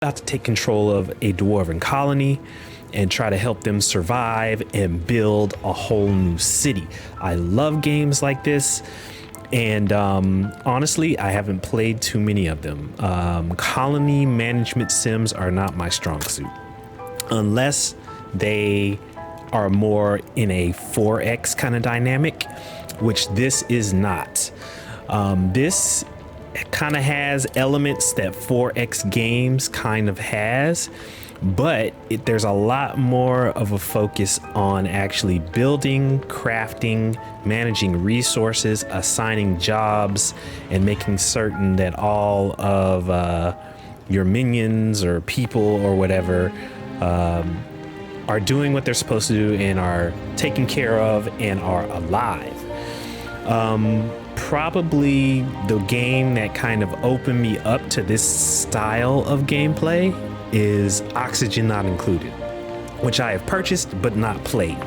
about to take control of a dwarven colony and try to help them survive and build a whole new city. I love games like this, and honestly, I haven't played too many of them. Colony management sims are not my strong suit, unless they are more in a 4X kind of dynamic, which this is not. This kind of has elements that 4X games kind of has, but there's a lot more of a focus on actually building, crafting, managing resources, assigning jobs, and making certain that all of your minions or people or whatever are doing what they're supposed to do and are taken care of and are alive. Probably the game that kind of opened me up to this style of gameplay is Oxygen Not Included, which I have purchased but not played.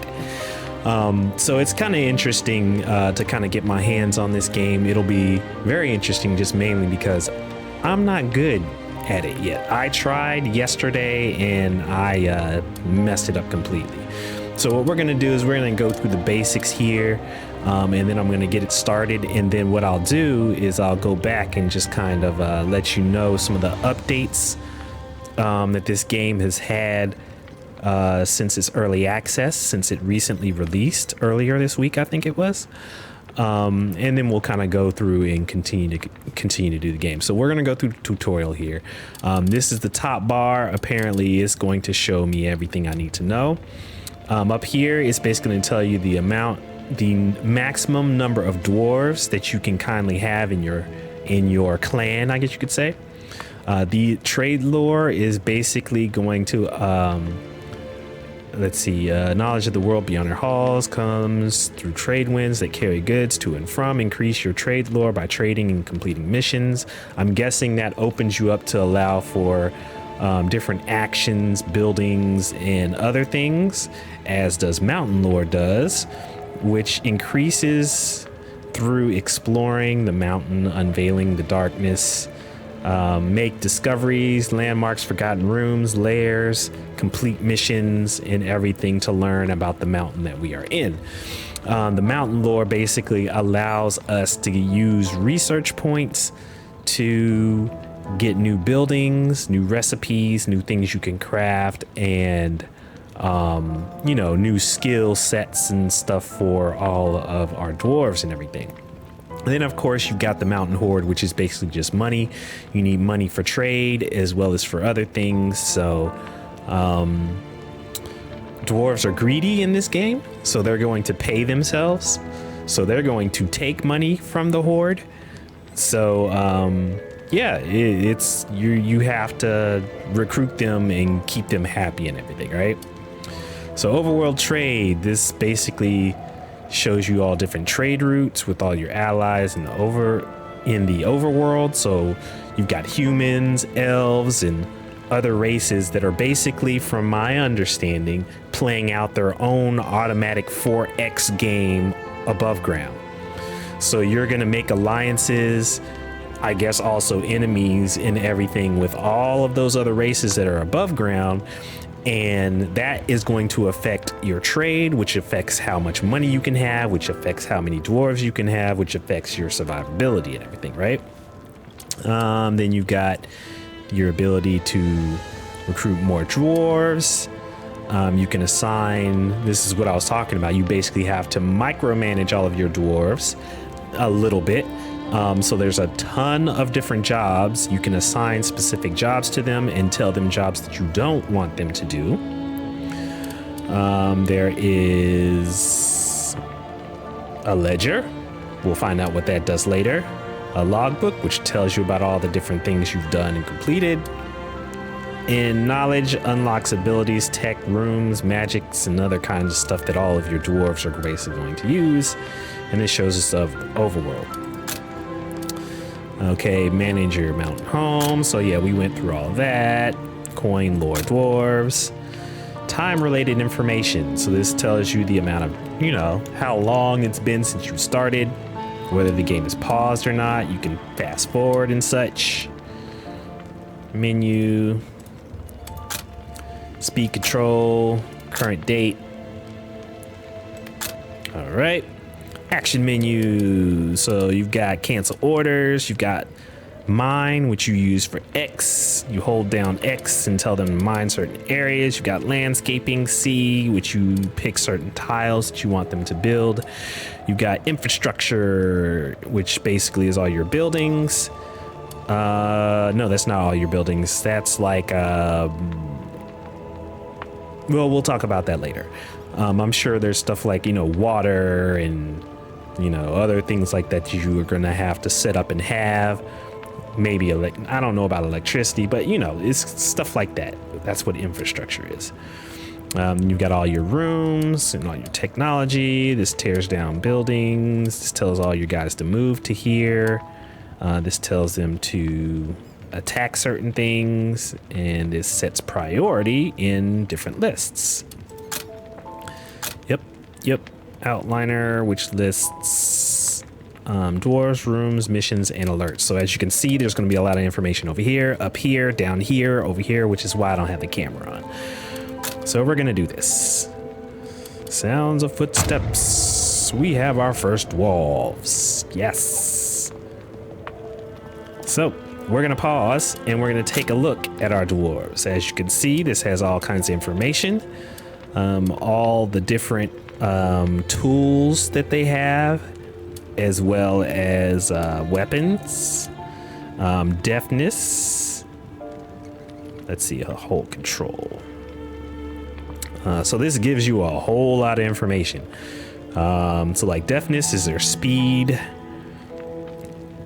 So it's kind of interesting to kind of get my hands on this game. It'll be very interesting just mainly because I'm not good at it yet. I tried yesterday and I messed it up completely. So what we're gonna do is we're gonna go through the basics here, and then I'm gonna get it started, and then what I'll do is I'll go back and just kind of let you know some of the updates that this game has had since its early access, since it recently released earlier this week, I think it was. And then we'll kind of go through and continue to do the game. So we're going to go through the tutorial here. This is the top bar. Apparently it's going to show me everything I need to know. Up here it's basically going to tell you the maximum number of dwarves that you can kindly have in your clan, I guess you could say. The trade lore is basically going to let's see, knowledge of the world beyond your halls comes through trade winds that carry goods to and from. Increase your trade lore by trading and completing missions. I'm guessing that opens you up to allow for different actions, buildings, and other things, as does mountain lore does, which increases through exploring the mountain, unveiling the darkness, make discoveries, landmarks, forgotten rooms, lairs, complete missions, and everything to learn about the mountain that we are in. The mountain lore basically allows us to use research points to get new buildings, new recipes, new things you can craft, and new skill sets and stuff for all of our dwarves and everything. And then of course you've got the mountain hoard, which is basically just money. You need money for trade as well as for other things. So dwarves are greedy in this game, so they're going to pay themselves. So they're going to take money from the hoard. So it's you have to recruit them and keep them happy and everything, right? So overworld trade, this basically shows you all different trade routes with all your allies in the overworld. So you've got humans, elves, and other races that are basically, from my understanding, playing out their own automatic 4X game above ground. So you're gonna make alliances, I guess also enemies and everything with all of those other races that are above ground. And that is going to affect your trade, which affects how much money you can have, which affects how many dwarves you can have, which affects your survivability and everything, right? Then you've got your ability to recruit more dwarves. You can assign, this is what I was talking about, you basically have to micromanage all of your dwarves a little bit. So there's a ton of different jobs. You can assign specific jobs to them and tell them jobs that you don't want them to do. There is a ledger. We'll find out what that does later. A logbook, which tells you about all the different things you've done and completed. And knowledge unlocks abilities, tech, rooms, magics, and other kinds of stuff that all of your dwarves are basically going to use. And this shows us of overworld. Okay, manage your mountain home. So yeah, we went through all of that. Coin lore dwarves. Time related information. So this tells you the amount of, how long it's been since you started, whether the game is paused or not. You can fast forward and such. Menu. speed control, current date. All right. Action menu. So you've got cancel orders. You've got mine, which you use for X. You hold down X and tell them to mine certain areas. You've got landscaping, C, which you pick certain tiles that you want them to build. You've got infrastructure, which basically is all your buildings. No, that's not all your buildings. That's like, well, we'll talk about that later. I'm sure there's stuff like, water and, other things like that you are going to have to set up and have. Maybe, I don't know about electricity, but, it's stuff like that. That's what infrastructure is. You've got all your rooms and all your technology. This tears down buildings. This tells all your guys to move to here. This tells them to attack certain things, and this sets priority in different lists. Yep. Outliner, which lists dwarves, rooms, missions, and alerts. So as you can see, there's going to be a lot of information over here, up here, down here, over here, which is why I don't have the camera on. So we're going to do this. Sounds of footsteps. We have our first dwarves. Yes. So we're going to pause and we're going to take a look at our dwarves. As you can see, this has all kinds of information. All the different tools that they have, as well as weapons, deafness. Let's see, a whole control. So this gives you a whole lot of information. So like deafness is their speed,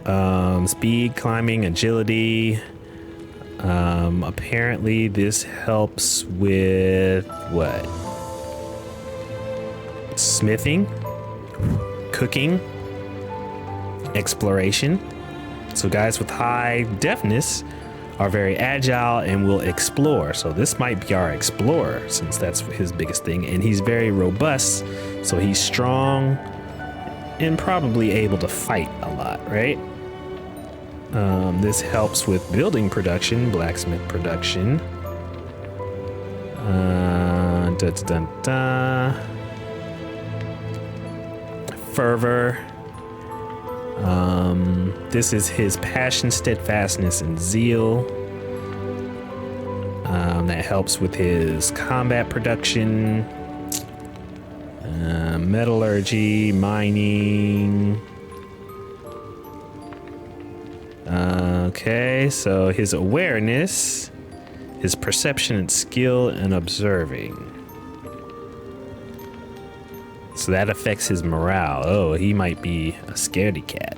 climbing, agility. Apparently this helps with what? Smithing, cooking, exploration. So guys with high deafness are very agile and will explore. So this might be our explorer, since that's his biggest thing. And he's very robust, so he's strong and probably able to fight a lot, right? This helps with building production, blacksmith production. Fervor. This is his passion, steadfastness, and zeal. That helps with his combat production, metallurgy, mining. Okay, so his awareness, his perception and skill, and observing. So that affects his morale. Oh, he might be a scaredy cat,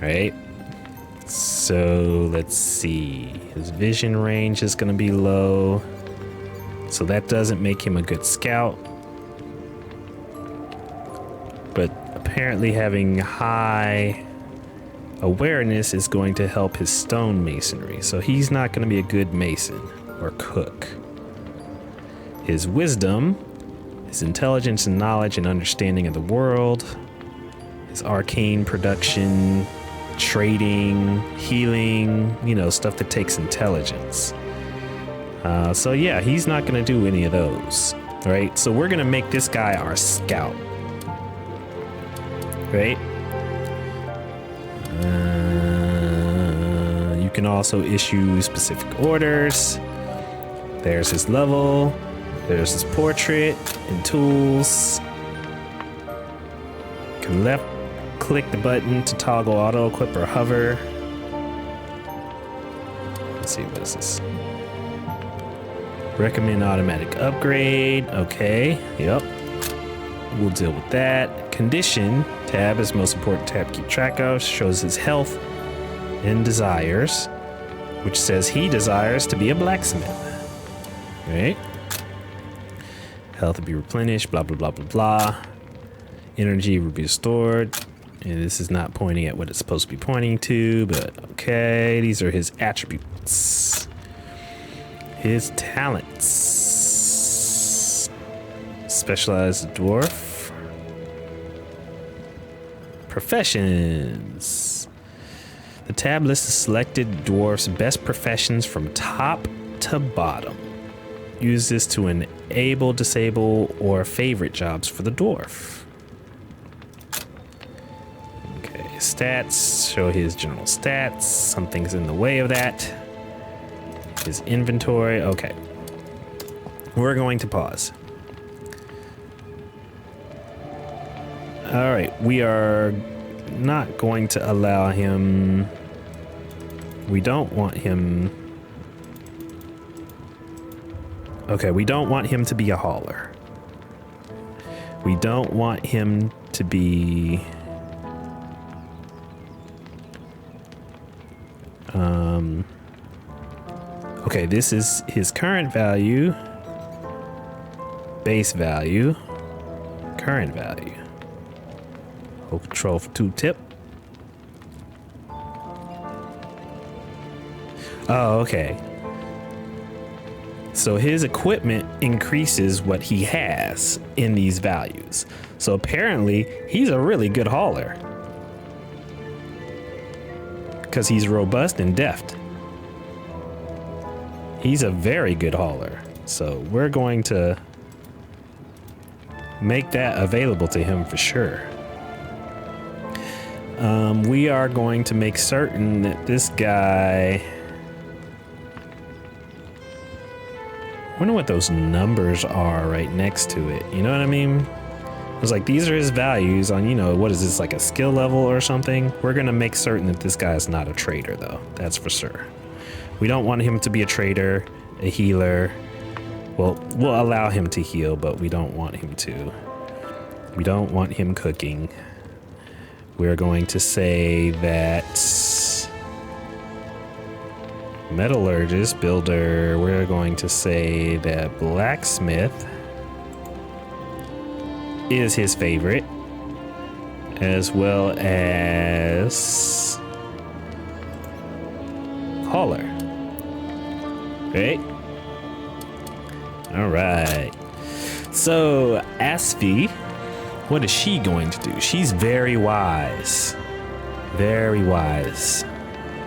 right? So let's see. His vision range is going to be low. So that doesn't make him a good scout. But apparently having high awareness is going to help his stone masonry. So he's not going to be a good mason or cook. His wisdom, his intelligence and knowledge and understanding of the world, his arcane production, trading, healing, stuff that takes intelligence. So yeah, he's not going to do any of those, right? So we're going to make this guy our scout, right? You can also issue specific orders. There's his level. There's his portrait and tools. You can left click the button to toggle auto equip or hover. Let's see, what is this? Recommend automatic upgrade. Okay, yep. We'll deal with that. Condition tab is the most important tab to keep track of. Shows his health and desires, which says he desires to be a blacksmith. Right? Health to be replenished, blah, blah, blah, blah, blah. Energy will be stored. And this is not pointing at what it's supposed to be pointing to, but okay. These are his attributes. His talents. Specialized dwarf. Professions. The tab lists the selected dwarf's best professions from top to bottom. Use this to enable, disable, or favorite jobs for the dwarf. Okay, stats, show his general stats. Something's in the way of that. His inventory, okay. We're going to pause. All right, we are not going to allow him. We don't want him. Okay, we don't want him to be a hauler. We don't want him to be okay, this is his current value, base value, current value. Hold control for 2 tip. Oh, okay. So his equipment increases what he has in these values. So apparently he's a really good hauler because he's robust and deft. He's a very good hauler. So we're going to make that available to him for sure. We are going to make certain that this guy, I wonder what those numbers are right next to it. You know what I mean? It's like, these are his values on, you know, what is this, like a skill level or something? We're going to make certain that this guy is not a trader, though. That's for sure. We don't want him to be a trader, a healer. Well, we'll allow him to heal, but we don't want him to. We don't want him cooking. We're going to say that metallurgist, builder, we're going to say that blacksmith is his favorite, as well as hauler. Right? All right. So Asfi, what is she going to do? She's very wise. Very wise.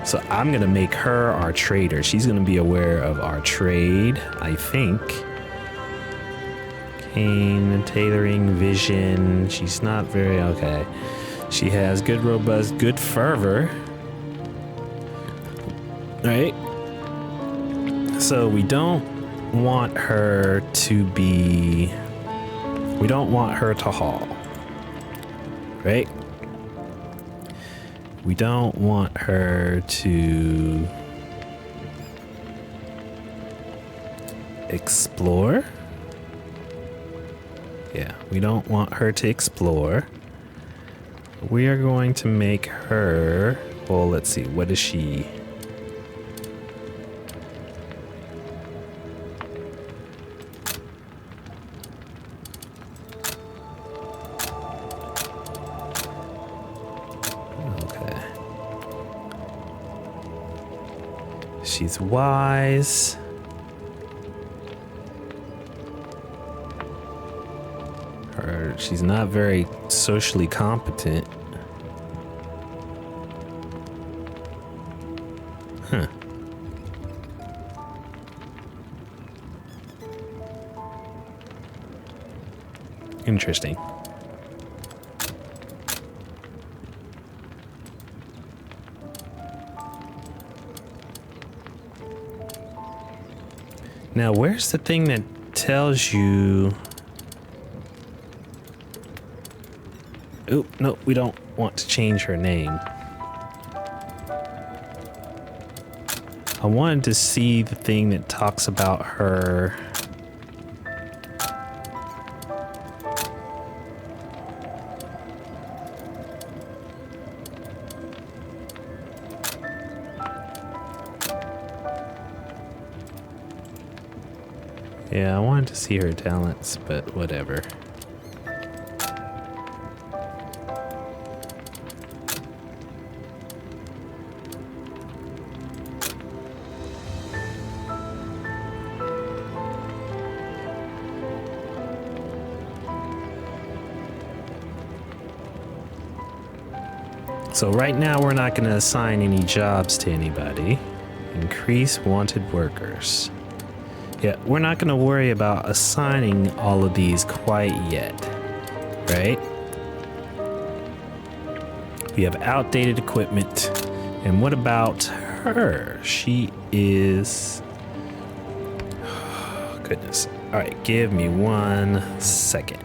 So I'm going to make her our trader. She's going to be aware of our trade, I think. Cane, tailoring, vision. She's not very okay. She has good, robust, good fervor. Right? So we don't want her to be... We don't want her to haul. Right? We don't want her to explore. Yeah, we don't want her to explore. We are going to make her, well, let's see, what is she? She's wise. She's not very socially competent. Huh. Interesting. Now, where's the thing that tells you... Oh, no, we don't want to change her name. I wanted to see the thing that talks about her... Yeah, I wanted to see her talents, but whatever. So right now we're not going to assign any jobs to anybody. Increase wanted workers. Yeah, we're not going to worry about assigning all of these quite yet, right? We have outdated equipment. And what about her? She is... Oh, goodness. All right, give me 1 second.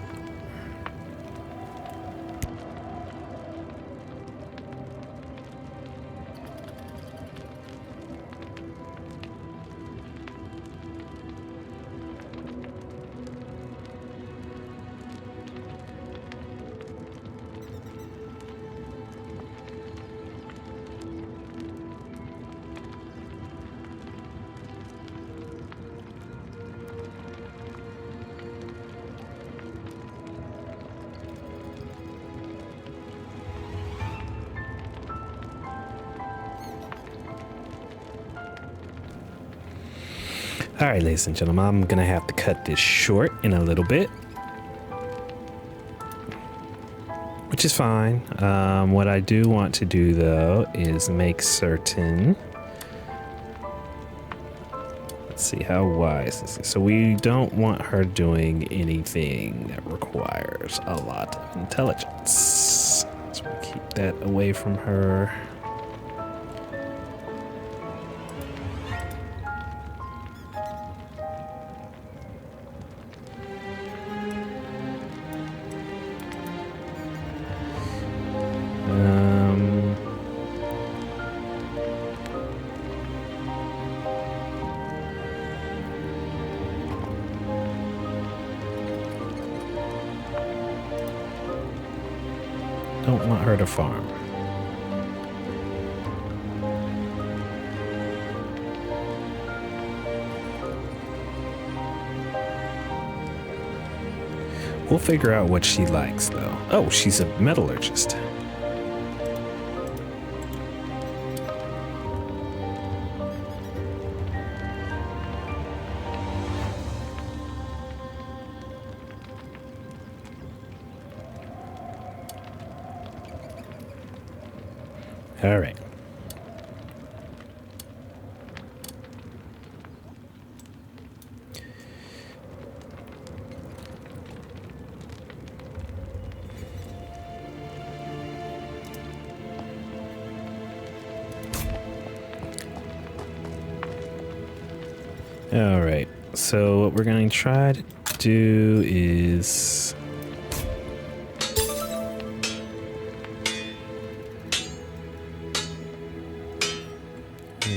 All right, ladies and gentlemen, I'm going to have to cut this short in a little bit, which is fine. What I do want to do, though, is make certain... Let's see, how wise is this? So we don't want her doing anything that requires a lot of intelligence. So we'll keep that away from her. Don't want her to farm. We'll figure out what she likes, though. Oh, she's a metallurgist. All right. All right. So what we're going to try to do is...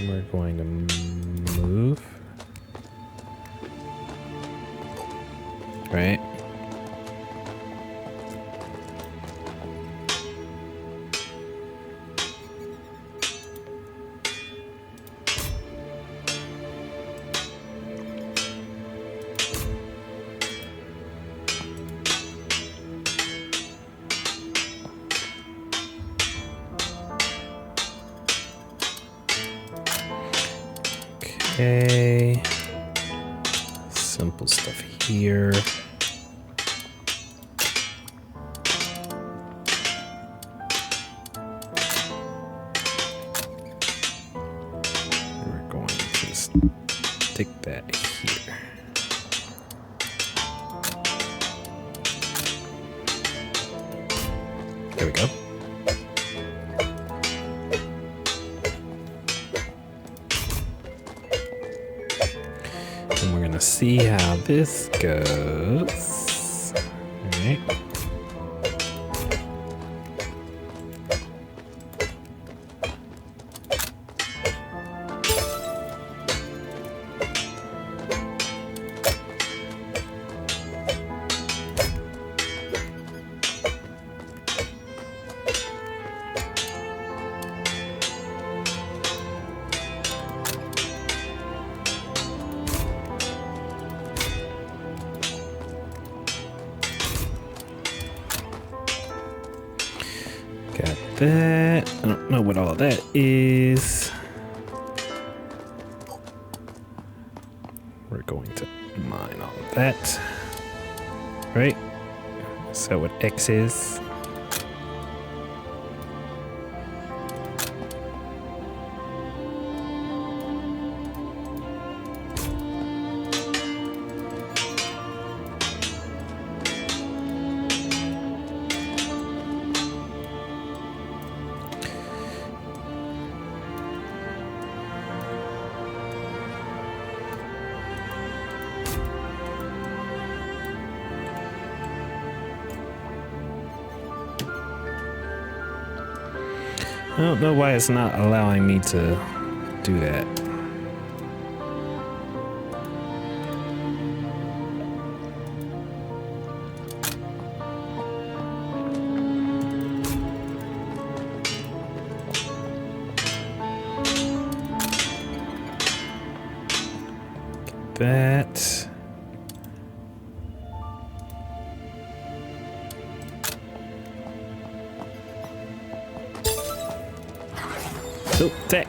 we're going to move. Right. Okay. Simple stuff here. We're going to stick that here. There we go. And we're gonna see how this goes. All right. Got that. I don't know what all that is. We're going to mine all of that. Right? Is that what X is? don't know why it's not allowing me to do that. That. Oh, that.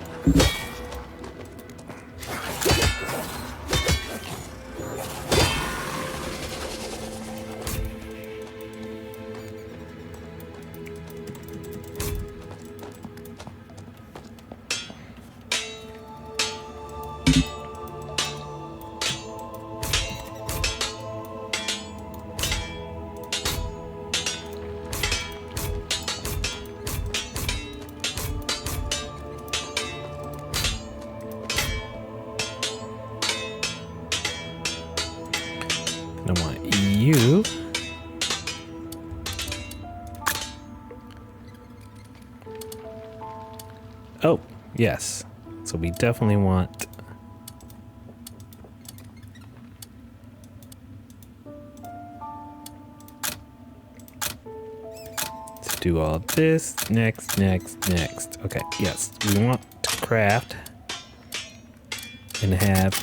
I want you. Oh, yes. So we definitely want to do all this. Next. Okay, yes. We want to craft and have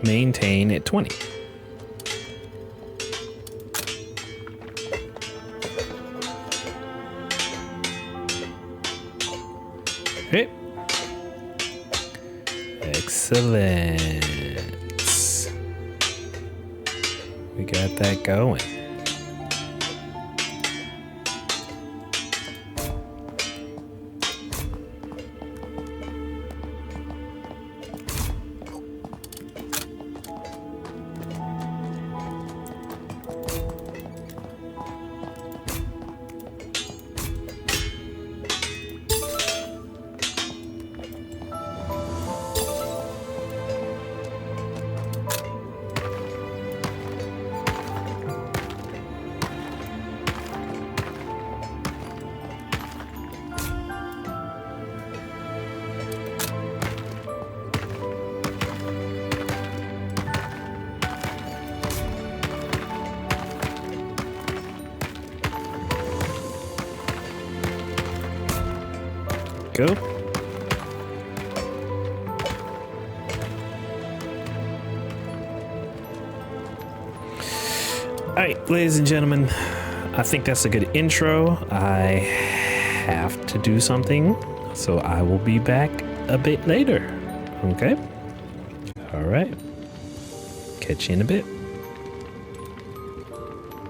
maintain at 20. Okay. Excellent. We got that going. Go. All right, ladies and gentlemen, I think that's a good intro. I have to do something, so I will be back a bit later. Okay? All right. Catch you in a bit.